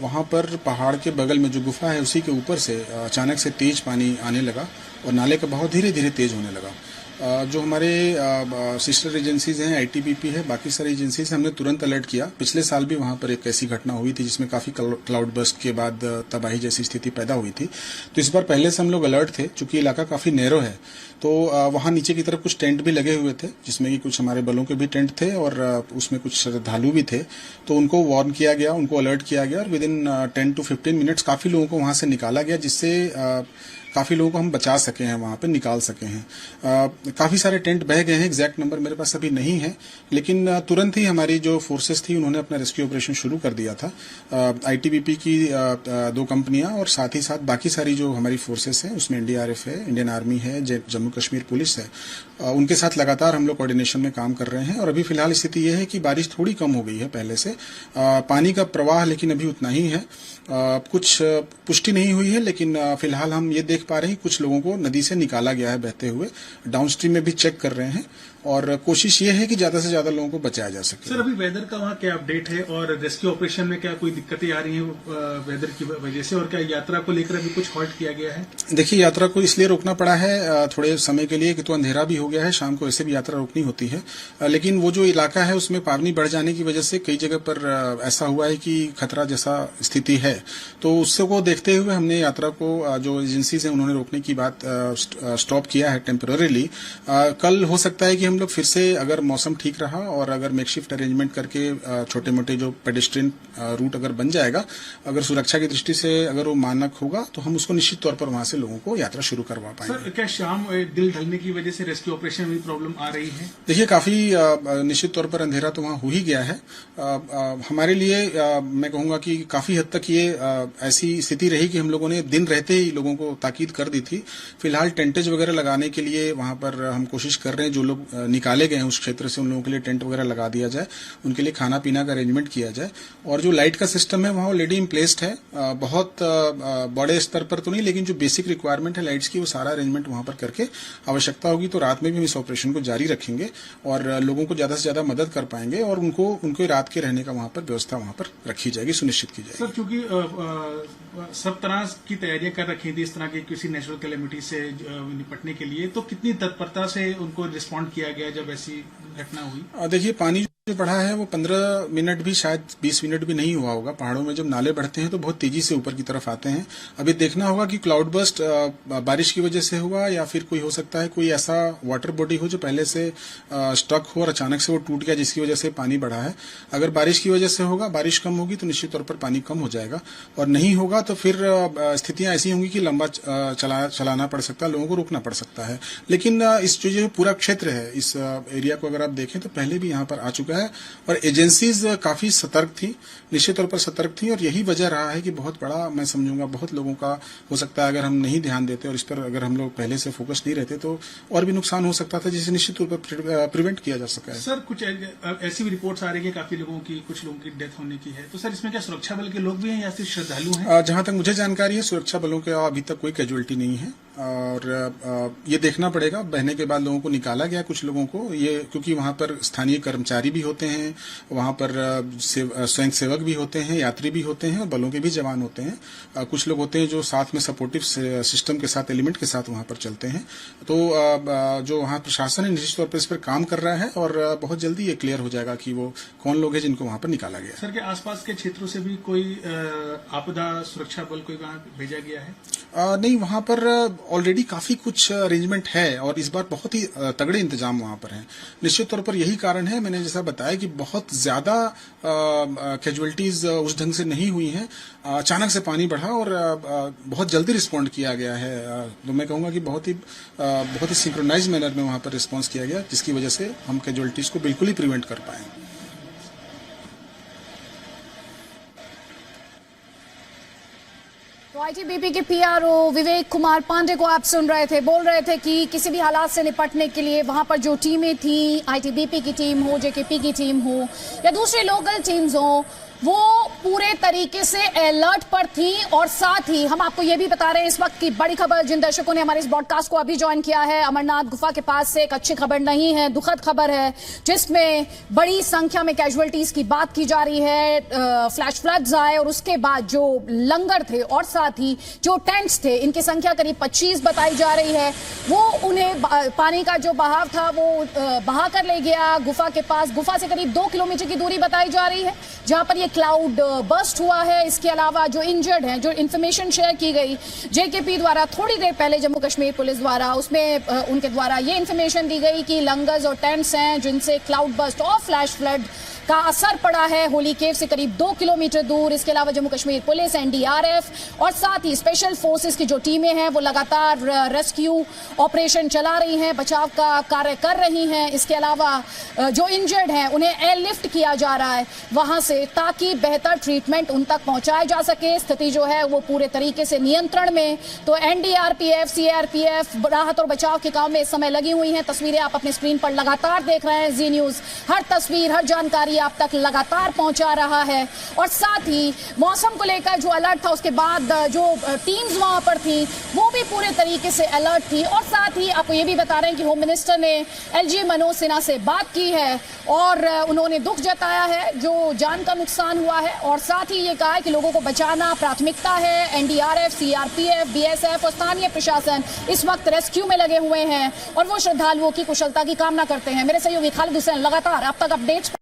वहाँ पर पहाड़ के बगल में जो गुफा है उसी के ऊपर से अचानक से तेज पानी आने लगा और नाले का बहाव धीरे धीरे तेज होने लगा। जो हमारे सिस्टर एजेंसीज हैं, आईटीबीपी है, बाकी सारी एजेंसीज हमने तुरंत अलर्ट किया। पिछले साल भी वहाँ पर एक ऐसी घटना हुई थी जिसमें काफ़ी क्लाउड बर्स्ट के बाद तबाही जैसी स्थिति पैदा हुई थी। तो इस बार पहले से हम लोग अलर्ट थे, चूंकि इलाका काफ़ी नैरो है। तो वहाँ नीचे की तरफ कुछ टेंट भी लगे हुए थे, जिसमें कि कुछ हमारे बलों के भी टेंट थे और उसमें कुछ श्रद्धालु भी थे। तो उनको वार्न किया गया, उनको अलर्ट किया गया और विद इन 10 to 15 मिनट्स काफ़ी लोगों को वहाँ से निकाला गया, जिससे काफ़ी लोगों को हम बचा सके हैं, वहाँ पे निकाल सके हैं। काफ़ी सारे टेंट बह गए हैं, एग्जैक्ट नंबर मेरे पास अभी नहीं है, लेकिन तुरंत ही हमारी जो फोर्सेस थी उन्होंने अपना रेस्क्यू ऑपरेशन शुरू कर दिया था। आईटीबीपी की 2 कंपनियां और साथ ही साथ बाकी सारी जो हमारी फोर्सेस हैं उसमें एनडीआरएफ है, इंडियन आर्मी है, जम्मू कश्मीर पुलिस है, उनके साथ लगातार हम लोग कोऑर्डिनेशन में काम कर रहे हैं। और अभी फिलहाल स्थिति यह है कि बारिश थोड़ी कम हो गई है पहले से, पानी का प्रवाह लेकिन अभी उतना ही है। कुछ पुष्टि नहीं हुई है, लेकिन फिलहाल हम ये देख पा रहे हैं कुछ लोगों को नदी से निकाला गया है बहते हुए। डाउनस्ट्रीम में भी चेक कर रहे हैं और कोशिश ये है कि ज्यादा से ज्यादा लोगों को बचाया जा सके। सर, अभी वेदर का वहाँ क्या अपडेट है और रेस्क्यू ऑपरेशन में क्या कोई दिक्कतें आ रही हैं वेदर की वजह से, और क्या यात्रा को लेकर अभी कुछ हॉल्ट किया गया है? देखिए, यात्रा को इसलिए रोकना पड़ा है थोड़े समय के लिए कि तो अंधेरा भी हो गया है, शाम को ऐसे भी यात्रा रोकनी होती है। लेकिन वो जो इलाका है उसमें पानी बढ़ जाने की वजह से कई जगह पर ऐसा हुआ है कि खतरा जैसा स्थिति है। तो उससे को देखते हुए हमने यात्रा को, जो एजेंसीज हैं उन्होंने रोकने की बात स्टॉप किया है टेम्पररीली। कल हो सकता है कि हम लोग फिर से, अगर मौसम ठीक रहा और अगर मेकशिफ्ट अरेंजमेंट करके छोटे मोटे जो पेडेस्ट्रियन रूट अगर बन जाएगा, अगर सुरक्षा की दृष्टि से अगर वो मानक होगा तो हम उसको निश्चित तौर पर वहां से लोगों को यात्रा शुरू करवा पाएंगे। सर, क्या शाम दिल ढलने की वजह से रेस्क्यू ऑपरेशन में प्रॉब्लम आ रही है? देखिए, काफी निश्चित तौर पर अंधेरा तो वहां हो ही गया है। हमारे लिए मैं कहूंगा कि काफी हद तक ये ऐसी स्थिति रही कि हम लोगों ने दिन रहते ही लोगों को ताकीद कर दी थी। फिलहाल टेंटेज वगैरह लगाने के लिए वहां पर हम कोशिश कर रहे हैं, जो लोग निकाले गए हैं उस क्षेत्र से उन लोगों के लिए टेंट वगैरह लगा दिया जाए, उनके लिए खाना पीना का अरेंजमेंट किया जाए। और जो लाइट का सिस्टम है वहां ऑलरेडी इन प्लेस्ड है, बहुत बड़े स्तर पर तो नहीं, लेकिन जो बेसिक रिक्वायरमेंट है लाइट्स की वो सारा अरेंजमेंट वहां पर करके आवश्यकता होगी तो रात में भी हम इस ऑपरेशन को जारी रखेंगे और लोगों को ज्यादा से ज्यादा मदद कर पाएंगे और उनको रात के रहने का वहां पर व्यवस्था वहां पर रखी जाएगी, सुनिश्चित की जाएगी। सर, क्योंकि सब तरह की तैयारियां कर रखी थी इस तरह की किसी नेचुरल कैलेमिटी से निपटने के लिए, तो कितनी तत्परता से उनको रिस्पॉन्ड किया गया जब ऐसी घटना हुई? देखिए, पानी जो बढ़ा है वो 15 मिनट भी, शायद 20 मिनट भी नहीं हुआ होगा। पहाड़ों में जब नाले बढ़ते हैं तो बहुत तेजी से ऊपर की तरफ आते हैं। अभी देखना होगा कि क्लाउड बर्स्ट बारिश की वजह से हुआ या फिर कोई हो सकता है कोई ऐसा वाटर बॉडी हो जो पहले से स्टक हो और अचानक से वो टूट गया जिसकी वजह से पानी बढ़ा है। अगर बारिश की वजह से होगा, बारिश कम होगी तो निश्चित तौर पर पानी कम हो जाएगा, और नहीं होगा तो फिर स्थितियां ऐसी होंगी कि लंबा चलाना पड़ सकता है, लोगों को रोकना पड़ सकता है। लेकिन इस जो पूरा क्षेत्र है, इस एरिया को अगर आप देखें तो पहले भी यहाँ पर आ चुका है और एजेंसीज काफी सतर्क थी, निश्चित तौर पर सतर्क थी, और यही वजह रहा है कि बहुत बड़ा, मैं समझूंगा बहुत लोगों का हो सकता है अगर हम नहीं ध्यान देते और इस पर अगर हम लोग पहले से फोकस नहीं रहते तो और भी नुकसान हो सकता था, जिसे निश्चित तौर पर प्रिवेंट किया जा सका है। सर, कुछ ऐसी भी रिपोर्ट्स आ रही है काफी लोगों की, कुछ लोगों की डेथ होने की है, तो सर इसमें क्या सुरक्षा बल के लोग भी हैं या सिर्फ श्रद्धालु हैं? जहां तक मुझे जानकारी है सुरक्षा बलों के अभी तक कोई कैजुअलिटी नहीं है और ये देखना पड़ेगा। बहने के बाद लोगों को निकाला गया, कुछ लोगों को, ये क्योंकि वहां पर स्थानीय कर्मचारी भी होते हैं, वहां पर स्वयं सेवक भी होते हैं, यात्री भी होते हैं और बलों के भी जवान होते हैं। कुछ लोग होते हैं जो साथ में सपोर्टिव सिस्टम के साथ, एलिमेंट के साथ वहां पर चलते हैं। तो जो वहां प्रशासन है निश्चित तौर पर इस पर काम कर रहा है और बहुत जल्दी ये क्लियर हो जाएगा कि वो कौन लोग हैं जिनको वहां पर निकाला गया। सर, के आसपास के क्षेत्रों से भी कोई आपदा सुरक्षा बल कोई वहां भेजा गया है? नहीं, वहां पर ऑलरेडी काफी कुछ अरेंजमेंट है और इस बार बहुत ही तगड़े इंतजाम वहां पर हैं। निश्चित तौर पर यही कारण है, मैंने जैसा बताया कि बहुत ज्यादा कैजुअलिटीज उस ढंग से नहीं हुई हैं। अचानक से पानी बढ़ा और बहुत जल्दी रिस्पॉन्ड किया गया है। तो मैं कहूंगा कि बहुत ही सिंक्रोनाइज मैनर में वहां पर रिस्पॉन्स किया गया, जिसकी वजह से हम कैजुअलिटीज को बिल्कुल ही प्रिवेंट कर पाए। तो आईटीबीपी के पीआरओ विवेक कुमार पांडे को आप सुन रहे थे, बोल रहे थे कि किसी भी हालात से निपटने के लिए वहां पर जो टीमें थी, आईटीबीपी की टीम हो, जेकेपी की टीम हो या दूसरी लोकल टीम्स हो, वो पूरे तरीके से अलर्ट पर थी। और साथ ही हम आपको ये भी बता रहे हैं इस वक्त की बड़ी खबर, जिन दर्शकों ने हमारे इस ब्रॉडकास्ट को अभी ज्वाइन किया है, अमरनाथ गुफा के पास से एक अच्छी खबर नहीं है, दुखद खबर है, जिसमें बड़ी संख्या में कैजुअलिटीज की बात की जा रही है। फ्लैश फ्लड्स आए और उसके बाद जो लंगर थे और साथ ही जो टेंट्स थे, इनकी संख्या करीब 25 बताई जा रही है। वो उन्हें पानी का जो बहाव था वो बहा कर ले गया गुफा के पास। गुफा से करीब 2 किलोमीटर की दूरी बताई जा रही है जहां पर ये क्लाउड बर्स्ट हुआ है। इसके अलावा जो इंजर्ड हैं, जो इन्फॉर्मेशन शेयर की गई जेकेपी द्वारा थोड़ी देर पहले जम्मू कश्मीर पुलिस द्वारा, उसमें उनके द्वारा ये इन्फॉर्मेशन दी गई कि लंगर्स और टेंट्स हैं जिनसे क्लाउड बर्स्ट और फ्लैश फ्लड का असर पड़ा है होली केव से करीब 2 किलोमीटर दूर। इसके अलावा जम्मू कश्मीर पुलिस, एनडीआरएफ और साथ ही स्पेशल फोर्सेस की जो टीमें हैं वो लगातार रेस्क्यू ऑपरेशन चला रही हैं, बचाव का कार्य कर रही हैं। इसके अलावा जो इंजर्ड हैं उन्हें एयरलिफ्ट किया जा रहा है वहां से, ताकि बेहतर ट्रीटमेंट उन तक पहुंचाया जा सके। स्थिति जो है वो पूरे तरीके से नियंत्रण में। तो एनडीआरपीएफ, सीआरपीएफ राहत और बचाव के काम में इस समय लगी हुई हैं। तस्वीरें आप अपने स्क्रीन पर लगातार देख रहे हैं। जी न्यूज हर तस्वीर, हर जानकारी आप तक लगातार पहुंचा रहा है। और साथ ही मौसम को लेकर जो अलर्ट था, उसके बाद जो टीम्स वहां पर थी वो भी पूरे तरीके से अलर्ट थी। और साथ ही आपको ये भी बता रहे हैं कि होम मिनिस्टर ने एलजी मनोज सिन्हा से बात की है और उन्होंने दुख जताया है जो जान का नुकसान हुआ है। और साथ ही ये कहा है कि लोगों को बचाना प्राथमिकता है। एनडीआरएफ, सीआरपीएफ, बीएसएफ और स्थानीय प्रशासन इस वक्त रेस्क्यू में लगे हुए हैं और वो श्रद्धालुओं की कुशलता की कामना करते हैं। मेरे सहयोगी खालिद हुसैन लगातार आप तक अपडेट्स